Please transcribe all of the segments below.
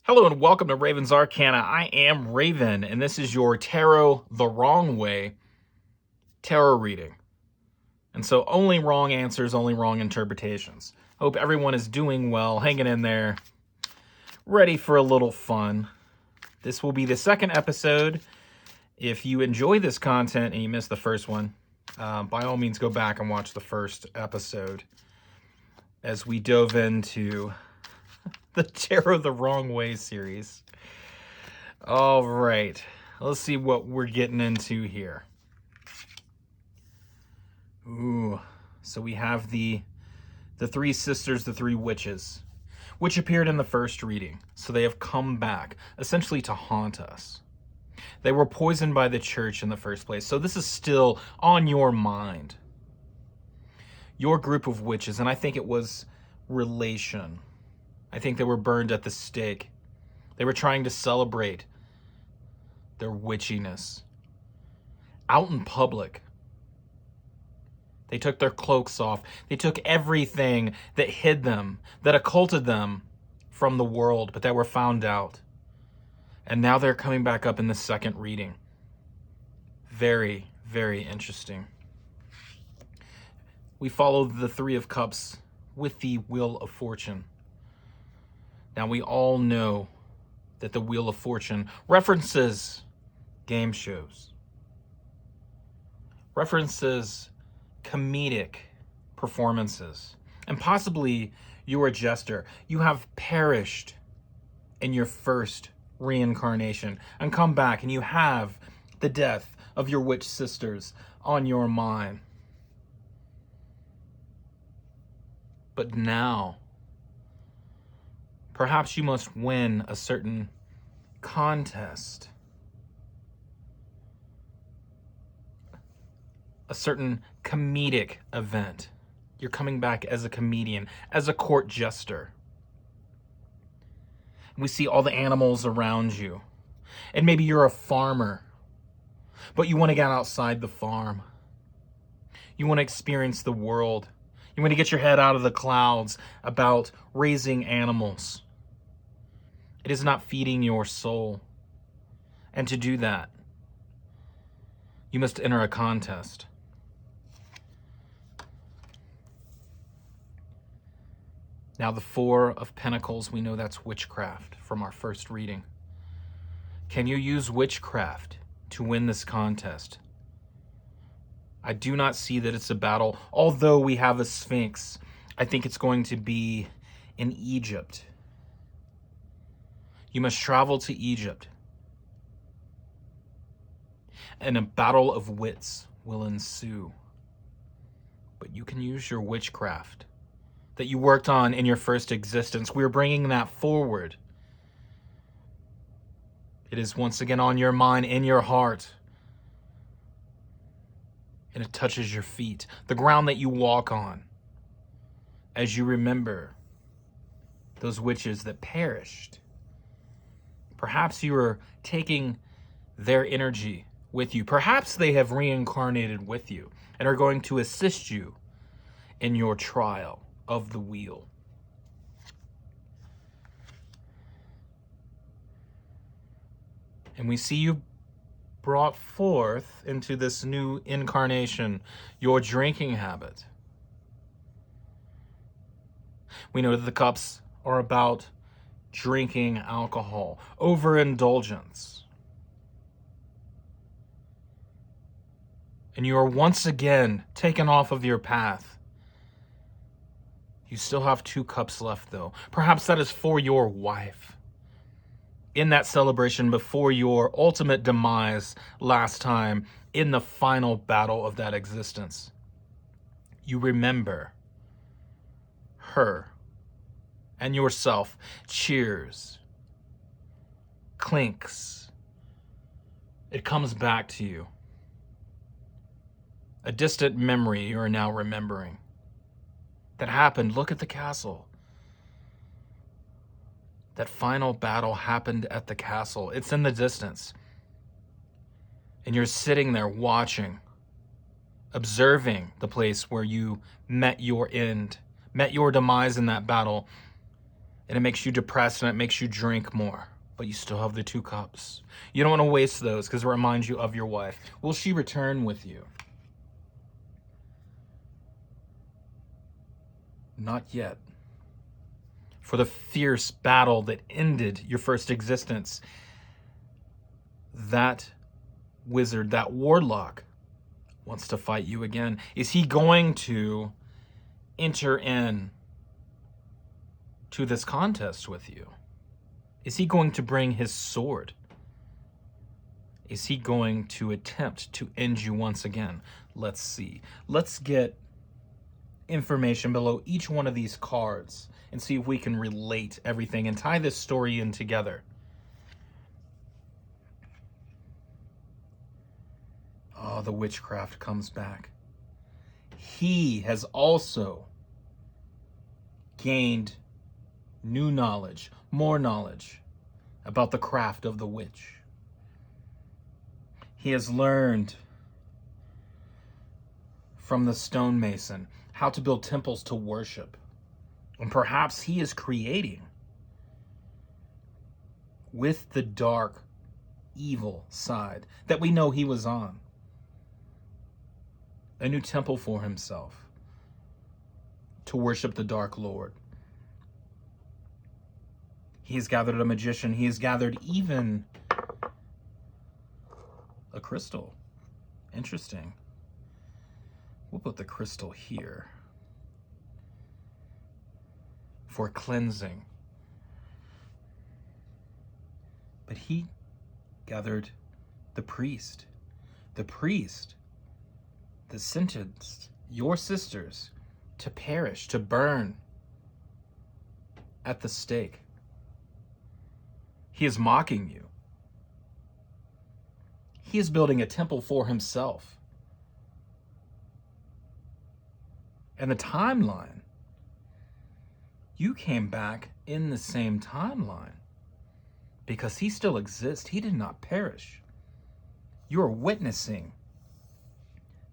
Hello and welcome to Raven's Arcana. I am Raven, and this is your Tarot the Wrong Way tarot reading. And so only wrong answers, only wrong interpretations. Hope everyone is doing well, hanging in there, ready for a little fun. This will be the second episode. If you enjoy this content and you missed the first one, by all means go back and watch the first episode as we dove into the Tarot the Wrong Way series. All right, let's see what we're getting into here. Ooh, so we have the three sisters, the three witches, which appeared in the first reading. So they have come back, essentially to haunt us. They were poisoned by the church in the first place, so this is still on your mind. Your group of witches, and I think it was relation. I think they were burned at the stake. They were trying to celebrate their witchiness. Out in public. They took their cloaks off. They took everything that hid them, that occulted them from the world, but that were found out. And now they're coming back up in the second reading. Very, very interesting. We follow the Three of Cups with the Wheel of Fortune. Now, we all know that the Wheel of Fortune references game shows, references comedic performances, and possibly you're a jester. You have perished in your first reincarnation and come back, and you have the death of your witch sisters on your mind. But now, perhaps you must win a certain contest, a certain comedic event. You're coming back as a comedian, as a court jester. We see all the animals around you. And maybe you're a farmer, but you want to get outside the farm. You want to experience the world. You want to get your head out of the clouds about raising animals. It is not feeding your soul. And to do that, you must enter a contest. Now, the Four of Pentacles, we know that's witchcraft from our first reading. Can you use witchcraft to win this contest? I do not see that it's a battle. Although we have a Sphinx, I think it's going to be in Egypt. You must travel to Egypt, and a battle of wits will ensue. But you can use your witchcraft that you worked on in your first existence. We're bringing that forward. It is once again on your mind, in your heart. And it touches your feet, the ground that you walk on, as you remember those witches that perished. Perhaps you are taking their energy with you. Perhaps they have reincarnated with you and are going to assist you in your trial of the wheel. And we see you brought forth into this new incarnation your drinking habit. We know that the cups are about drinking alcohol, overindulgence. And you are once again taken off of your path. You still have 2 cups left, though. Perhaps that is for your wife. In that celebration before your ultimate demise last time, in the final battle of that existence, you remember her and yourself. Cheers. Clinks. It comes back to you. A distant memory you are now remembering. That happened. Look at the castle. That final battle happened at the castle. It's in the distance. And you're sitting there watching, observing the place where you met your end, met your demise in that battle. and it makes you depressed and it makes you drink more. But you still have the 2 cups. You don't want to waste those because it reminds you of your wife. Will she return with you? Not yet. For the fierce battle that ended your first existence, that wizard, that warlock, wants to fight you again. Is he going to enter in to this contest with you? Is he going to bring his sword? Is he going to attempt to end you once again? Let's see. Let's get information below each one of these cards and see if we can relate everything and tie this story in together. Oh, the witchcraft comes back. He has also gained new knowledge, more knowledge about the craft of the witch. He has learned from the stonemason how to build temples to worship. And perhaps he is creating, with the dark, evil side that we know he was on, a new temple for himself to worship the Dark Lord. He has gathered a magician. He has gathered even a crystal. Interesting. We'll put the crystal here for cleansing. But he gathered the priest. The priest that sentenced your sisters to perish, to burn at the stake. He is mocking you. He is building a temple for himself. And the timeline, you came back in the same timeline because he still exists. He did not perish. You are witnessing.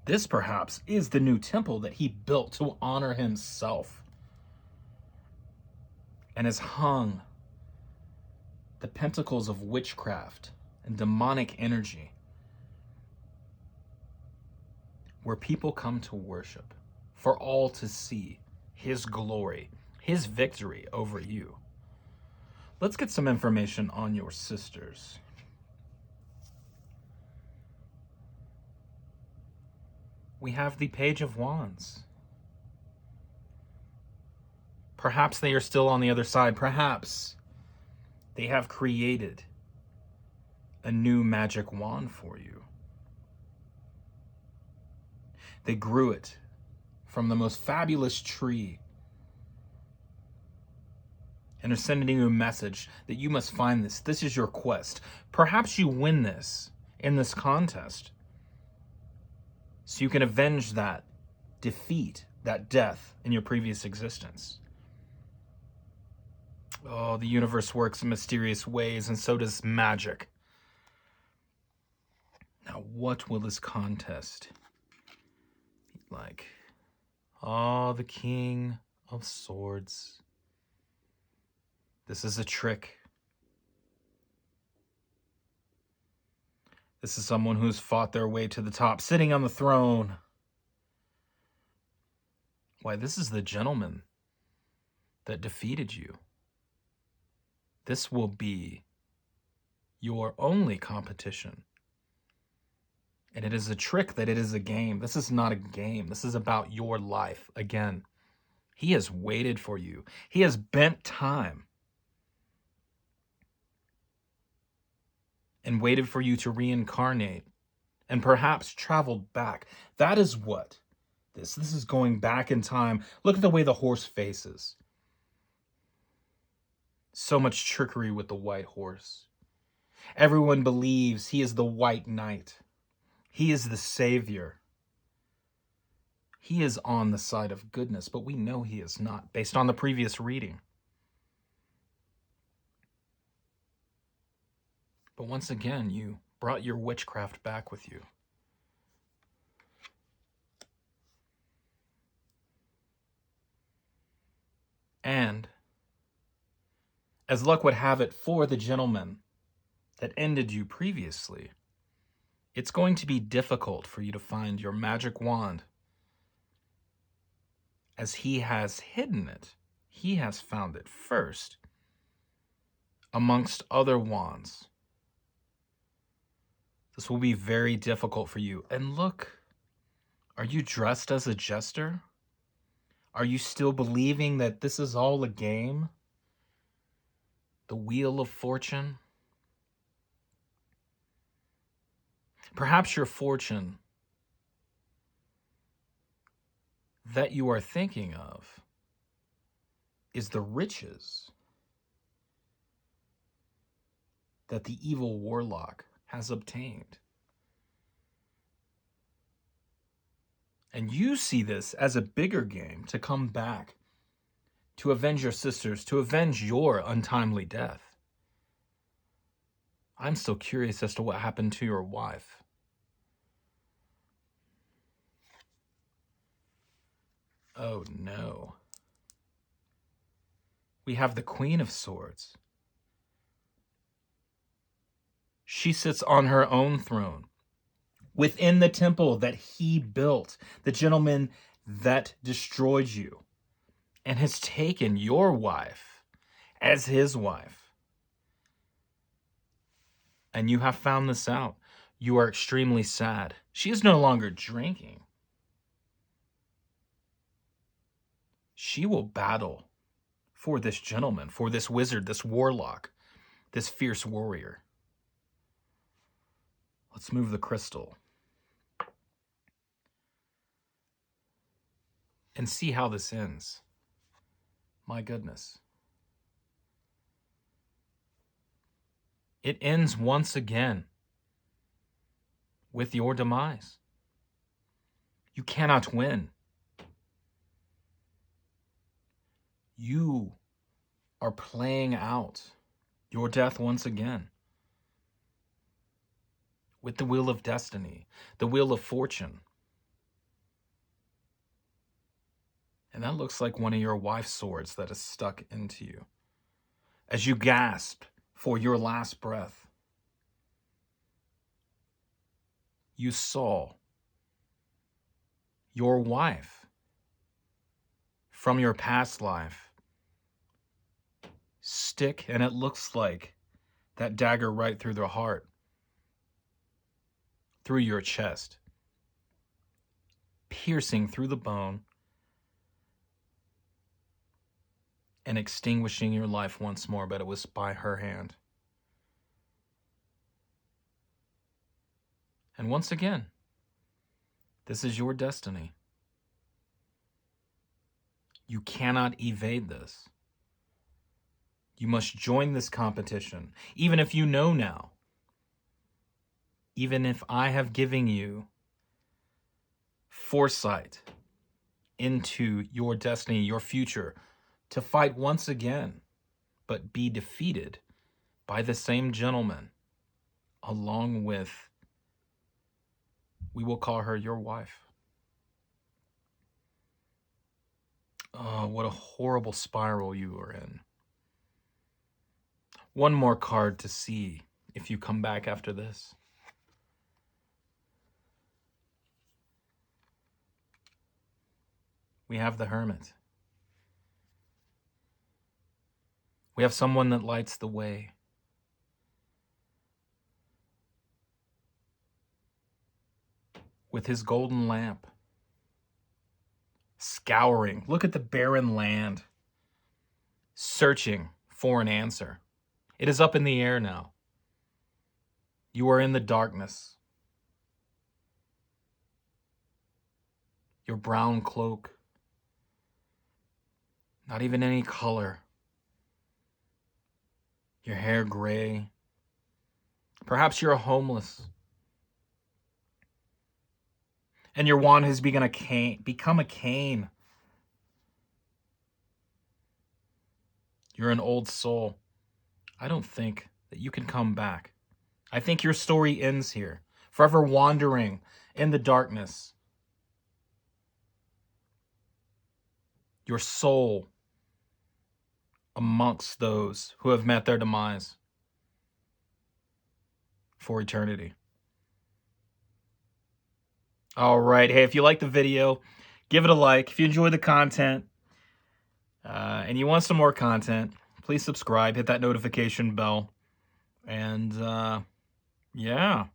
This perhaps is the new temple that he built to honor himself and has hung the pentacles of witchcraft and demonic energy where people come to worship for all to see his glory, his victory over you. Let's get some information on your sisters. We have the Page of Wands. Perhaps they are still on the other side. Perhaps they have created a new magic wand for you. They grew it from the most fabulous tree and are sending you a message that you must find this. This is your quest. Perhaps you win this in this contest so you can avenge that defeat, that death in your previous existence. Oh, the universe works in mysterious ways, and so does magic. Now, what will this contest be like? Oh, the King of Swords. This is a trick. This is someone who's fought their way to the top, sitting on the throne. Why, this is the gentleman that defeated you. This will be your only competition. And it is a trick that it is a game. This is not a game. This is about your life. Again, he has waited for you. He has bent time and waited for you to reincarnate and perhaps traveled back. That is what this is going back in time. Look at the way the horse faces. So much trickery with the white horse. Everyone believes he is the white knight. He is the savior. He is on the side of goodness, but we know he is not, based on the previous reading. But once again, you brought your witchcraft back with you. And As luck would have it for the gentleman that ended you previously, it's going to be difficult for you to find your magic wand, as he has hidden it. He has found it first amongst other wands. This will be very difficult for you. And look, are you dressed as a jester? Are you still believing that this is all a game? The Wheel of Fortune? Perhaps your fortune that you are thinking of is the riches that the evil warlock has obtained. And you see this as a bigger game to come back, to avenge your sisters, to avenge your untimely death. I'm still curious as to what happened to your wife. Oh no. We have the Queen of Swords. She sits on her own throne within the temple that he built, the gentleman that destroyed you, and has taken your wife as his wife. And you have found this out. You are extremely sad. She is no longer drinking. She will battle for this gentleman, for this wizard, this warlock, this fierce warrior. Let's move the crystal and see how this ends. My goodness. It ends once again with your demise. You cannot win. You are playing out your death once again with the Wheel of Destiny, the Wheel of Fortune. And that looks like one of your wife's swords that is stuck into you as you gasp for your last breath. You saw your wife from your past life stick, and it looks like that dagger right through their heart, through your chest, piercing through the bone and extinguishing your life once more, but it was by her hand. And once again, this is your destiny. You cannot evade this. You must join this competition, even if you know now. Even if I have given you foresight into your destiny, your future, to fight once again, but be defeated by the same gentleman, along with, we will call her your wife. Oh, what a horrible spiral you are in. One more card to see if you come back after this. We have the Hermit. We have someone that lights the way. With his golden lamp, scouring. Look at the barren land, searching for an answer. It is up in the air now. You are in the darkness. Your brown cloak, not even any color. Your hair gray. Perhaps you're homeless. And your wand has become a cane. You're an old soul. I don't think that you can come back. I think your story ends here, forever wandering in the darkness. Your soul amongst those who have met their demise for eternity. All right. Hey, if you like the video, give it a like. If you enjoy the content and you want some more content, please subscribe, hit that notification bell. And yeah,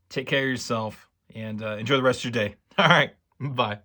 take care of yourself and enjoy the rest of your day. All right. Bye.